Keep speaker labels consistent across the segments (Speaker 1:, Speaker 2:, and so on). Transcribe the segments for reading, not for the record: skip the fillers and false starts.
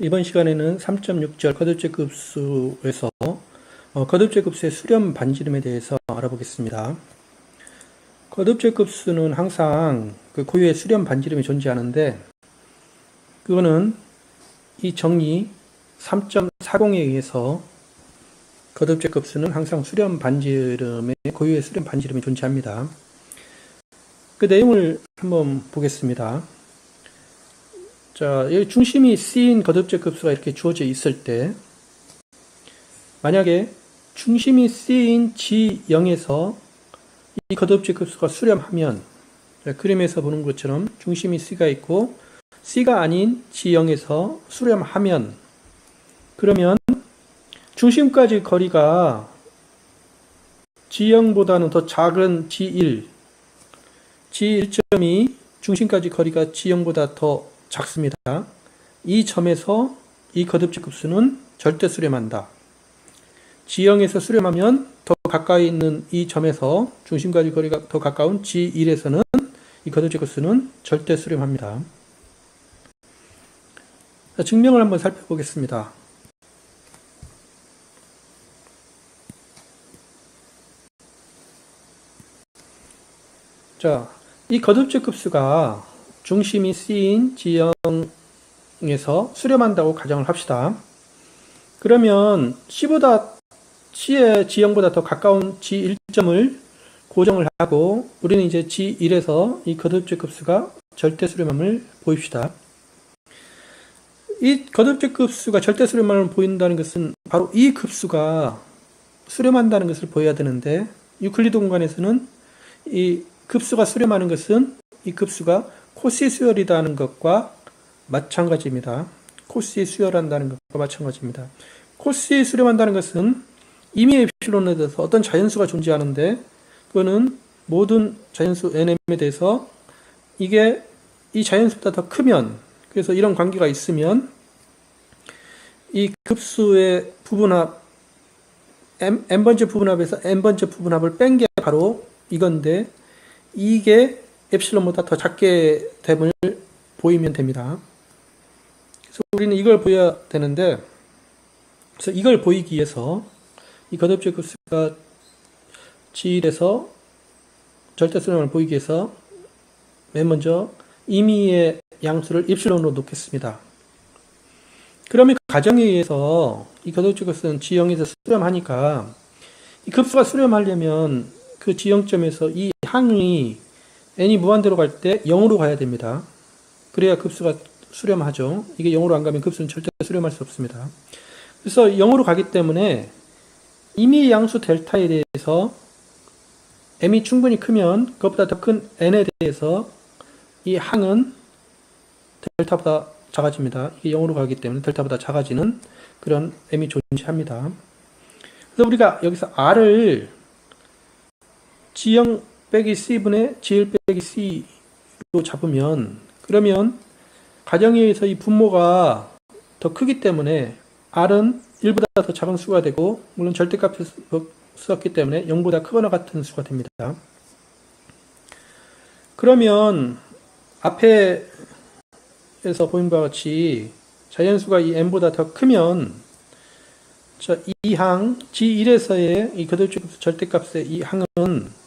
Speaker 1: 이번 시간에는 3.6절 거듭제급수에서 거듭제급수의 수렴 반지름에 대해서 알아보겠습니다. 거듭제급수는 항상 그 고유의 수렴 반지름이 존재하는데 그거는 이 정리 3.40에 의해서 거듭제급수는 항상 수렴 반지름의 고유의 수렴 반지름이 존재합니다. 그 내용을 한번 보겠습니다. 자, 여기 중심이 C인 거듭제급수가 이렇게 주어져 있을 때 만약에 중심이 C인 G0에서 이 거듭제급수가 수렴하면 자, 그림에서 보는 것처럼 중심이 C가 있고 C가 아닌 G0에서 수렴하면 그러면 중심까지 거리가 G0보다는 더 작은 G1 G1.2 중심까지 거리가 G0보다 더 작습니다. 이 점에서 이 거듭제급수는 절대 수렴한다. G0에서 수렴하면 더 가까이 있는 이 점에서 중심까지 거리가 더 가까운 G1에서는 이 거듭제급수는 절대 수렴합니다. 자, 증명을 한번 살펴보겠습니다. 자, 이 거듭제급수가 중심이 C인 G형에서 수렴한다고 가정을 합시다. 그러면 C의 G형보다 더 가까운 G1점을 고정을 하고 우리는 이제 G1에서 이 거듭제급수가 절대 수렴함을 보입시다. 이 거듭제급수가 절대 수렴함을 보인다는 것은 바로 이 급수가 수렴한다는 것을 보여야 되는데 유클리드 공간에서는 이 급수가 수렴하는 것은 이 급수가 코시 수열이라는 것과 마찬가지입니다. 코시 수열한다는 것과 마찬가지입니다. 코시 수렴한다는 것은 이미 엡실론에 대해서 어떤 자연수가 존재하는데 그거는 모든 자연수 nm에 대해서 이게 이 자연수보다 더 크면 그래서 이런 관계가 있으면 이 급수의 부분합 n번째 부분합에서 n번째 부분합을 뺀 게 바로 이건데 이게 엡실론보다 더 작게 됨을 보이면 됩니다. 그래서 우리는 이걸 보여야 되는데 그래서 이걸 보이기 위해서 이 거듭제급수가 G1에서 절대 수렴을 보이기 위해서 맨 먼저 임의의 양수를 입실론으로 놓겠습니다. 그러면 가정에 의해서 이 거듭제급수는 G0에서 수렴하니까 이 급수가 수렴하려면 그 G0점에서 이 항이 n이 무한대로 갈 때 0으로 가야 됩니다. 그래야 급수가 수렴하죠. 이게 0으로 안 가면 급수는 절대 수렴할 수 없습니다. 그래서 0으로 가기 때문에 임의 양수 델타에 대해서 m이 충분히 크면 그것보다 더 큰 n에 대해서 이 항은 델타보다 작아집니다. 이게 0으로 가기 때문에 델타보다 작아지는 그런 m이 존재합니다. 그래서 우리가 여기서 r을 G0 빼기 C분의 G1 빼기 C로 잡으면 그러면 가정에 의해서 이 분모가 더 크기 때문에 R은 1보다 더 작은 수가 되고 물론 절대값을 썼기 때문에 0보다 크거나 같은 수가 됩니다. 그러면 앞에서 보인 바와 같이 자연수가 이 n보다 더 크면 이 항 G1에서의 이 거듭제급수 절대값의 이 항은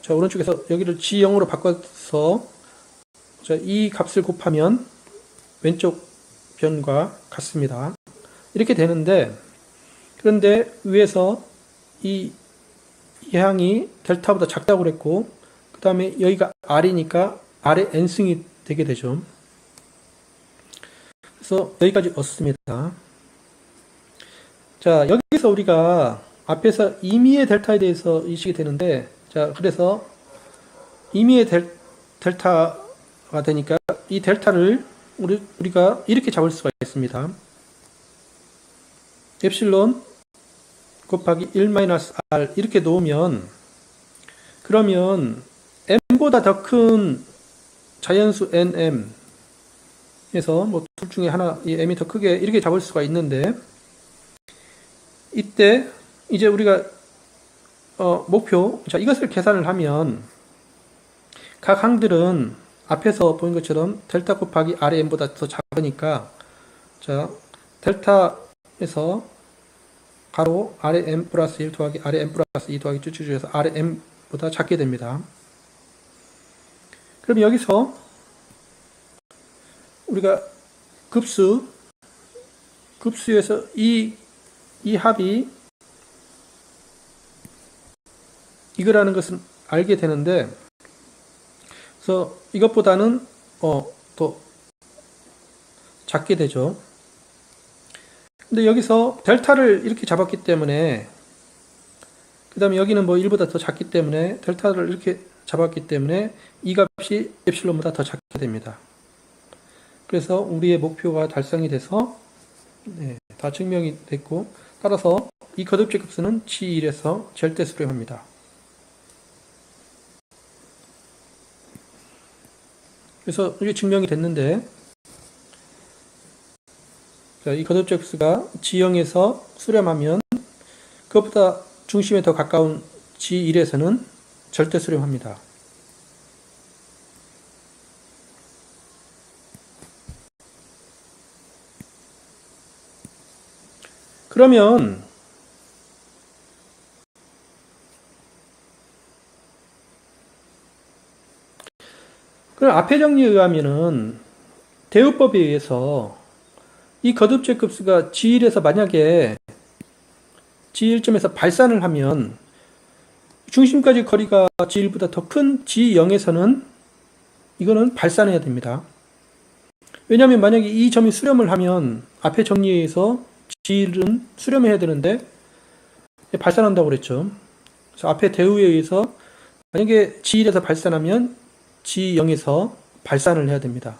Speaker 1: 자, 오른쪽에서 여기를 G0으로 바꿔서 자, 이 값을 곱하면 왼쪽 변과 같습니다. 이렇게 되는데 그런데 위에서 이 항이 델타보다 작다고 그랬고 그 다음에 여기가 R이니까 R의 n승이 되게 되죠. 그래서 여기까지 얻습니다. 자, 여기서 우리가 앞에서 임의의 델타에 대해서 인식이 되는데 자, 그래서 임의의 델타가 되니까 이 델타를 우리가 이렇게 잡을 수가 있습니다. 엡실론 곱하기 1-R 이렇게 놓으면 그러면 m보다 더 큰 자연수 nm에서 뭐 둘 중에 하나 이 m이 더 크게 이렇게 잡을 수가 있는데 이때 이제 우리가 목표, 자, 이것을 계산을 하면 각 항들은 앞에서 보인 것처럼 델타 곱하기 RM보다 더 작으니까, 자, 델타에서 가로 RM 플러스 1 더하기 RM 플러스 2 더하기 쭈쭈쭈에서 RM보다 작게 됩니다. 그럼 여기서 우리가 급수에서 이 합이 이거라는 것은 알게 되는데, 그래서 이것보다는 더 작게 되죠. 근데 여기서 델타를 이렇게 잡았기 때문에, 그 다음에 여기는 뭐 1보다 더 작기 때문에, 델타를 이렇게 잡았기 때문에 이 값이 엡실론보다 더 작게 됩니다. 그래서 우리의 목표가 달성이 돼서 다 증명이 됐고, 따라서 이 거듭제 급수는 G1에서 절대 수렴합니다. 그래서 이게 증명이 됐는데, 자, 이 거듭제 급수가 G0에서 수렴하면 그것보다 중심에 더 가까운 G1에서는 절대 수렴합니다. 그러면 앞의 정리에 의하면은 대우법에 의해서 이 거듭제 급수가 G1에서 만약에 G1점에서 발산을 하면 중심까지 거리가 G1보다 더 큰 G0에서는 이거는 발산해야 됩니다. 왜냐하면 만약에 이 점이 수렴을 하면 앞의 정리에 의해서 G1은 수렴해야 되는데 발산한다고 그랬죠. 그래서 앞에 대우에 의해서 만약에 G1에서 발산하면 G0에서 발산을 해야 됩니다.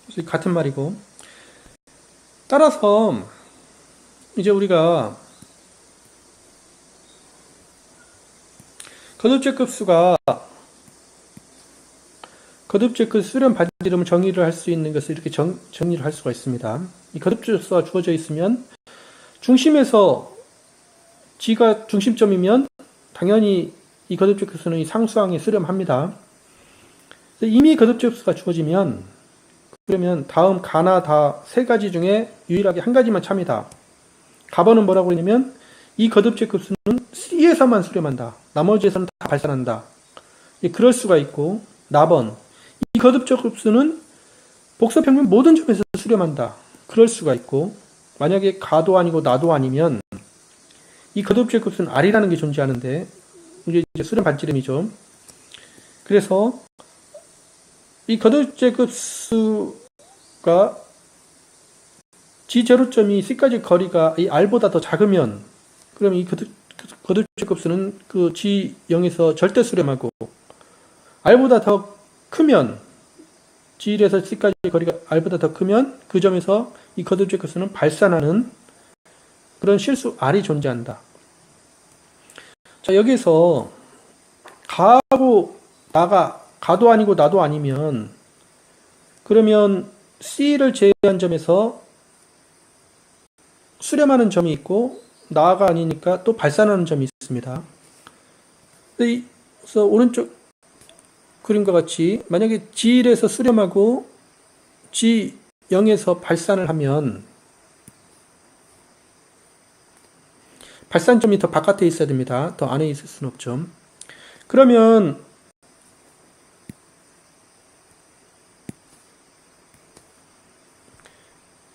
Speaker 1: 그래서 같은 말이고, 따라서 이제 우리가 거듭제 급수가 거듭제 그 수렴 반지름을 정의를 할 수 있는 것을 이렇게 정리를 할 수가 있습니다. 이 거듭제 급수가 주어져 있으면 중심에서 G가 중심점이면 당연히 이 거듭제 급수는 이 상수항에 수렴합니다. 이미 거듭제 급수가 주어지면 그러면 다음 가나 다 세 가지 중에 유일하게 한 가지만 참이다. 가번은 뭐라고 했냐면 이 거듭제 급수는 C에서만 수렴한다. 나머지에서는 다 발산한다. 그럴 수가 있고, 나번 이 거듭제 급수는 복소평면 모든 점에서 수렴한다. 그럴 수가 있고, 만약에 가도 아니고 나도 아니면 이 거듭제 급수는 R이라는 게 존재하는데 이게 이제 수렴 반지름이죠. 그래서 이 거듭제 급수가 G0점이 C까지 거리가 이 R보다 더 작으면 그럼 이 거듭제 급수는 그 G0에서 절대 수렴하고, R보다 더 크면 G1에서 C까지 거리가 R보다 더 크면 그 점에서 이 거듭제 급수는 발산하는 그런 실수 R이 존재한다. 자, 여기서 가하고 나가 가도 아니고 나도 아니면 그러면 C를 제외한 점에서 수렴하는 점이 있고 나가 아니니까 또 발산하는 점이 있습니다. 그래서 오른쪽 그림과 같이 만약에 G1에서 수렴하고 G0에서 발산을 하면 발산점이 더 바깥에 있어야 됩니다. 더 안에 있을 수는 없죠. 그러면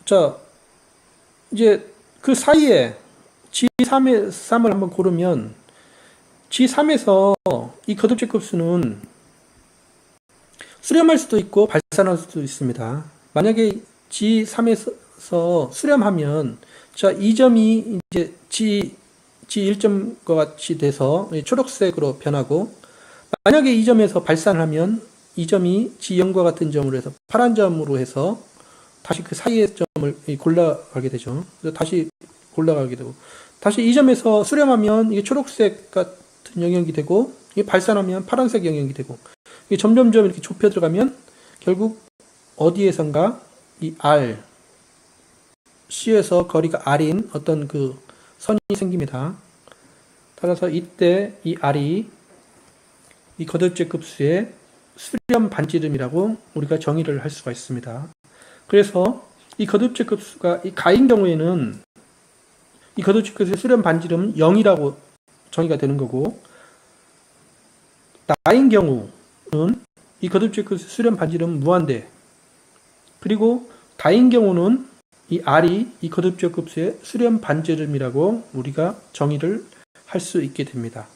Speaker 1: 자, 이제 그 사이에 G3을 한번 고르면 G3에서 이 거듭제 급수는 수렴할 수도 있고 발산할 수도 있습니다. 만약에 G3에서 수렴하면 자, 이 점이 이제 G1점과 같이 돼서 초록색으로 변하고, 만약에 이 점에서 발산을 하면 이 점이 G0과 같은 점으로 해서 파란 점으로 해서 다시 그 사이의 점을 골라가게 되죠. 그래서 다시 골라가게 되고, 다시 이 점에서 수렴하면 이게 초록색 같은 영역이 되고, 이게 발산하면 파란색 영역이 되고, 이게 점점점 이렇게 좁혀 들어가면 결국 어디에선가 이 R, C에서 거리가 R인 어떤 그 선이 생깁니다. 따라서 이때 이 R이 이 거듭제 급수의 수렴 반지름이라고 우리가 정의를 할 수가 있습니다. 그래서 이 거듭제 급수가 이 가인 경우에는 이 거듭제 급수의 수렴 반지름은 0이라고 정의가 되는 거고, 나인 경우는 이 거듭제 급수의 수렴 반지름은 무한대, 그리고 다인 경우는 이 R이 이 거듭제 급수의 수렴 반지름이라고 우리가 정의를 할 수 있게 됩니다.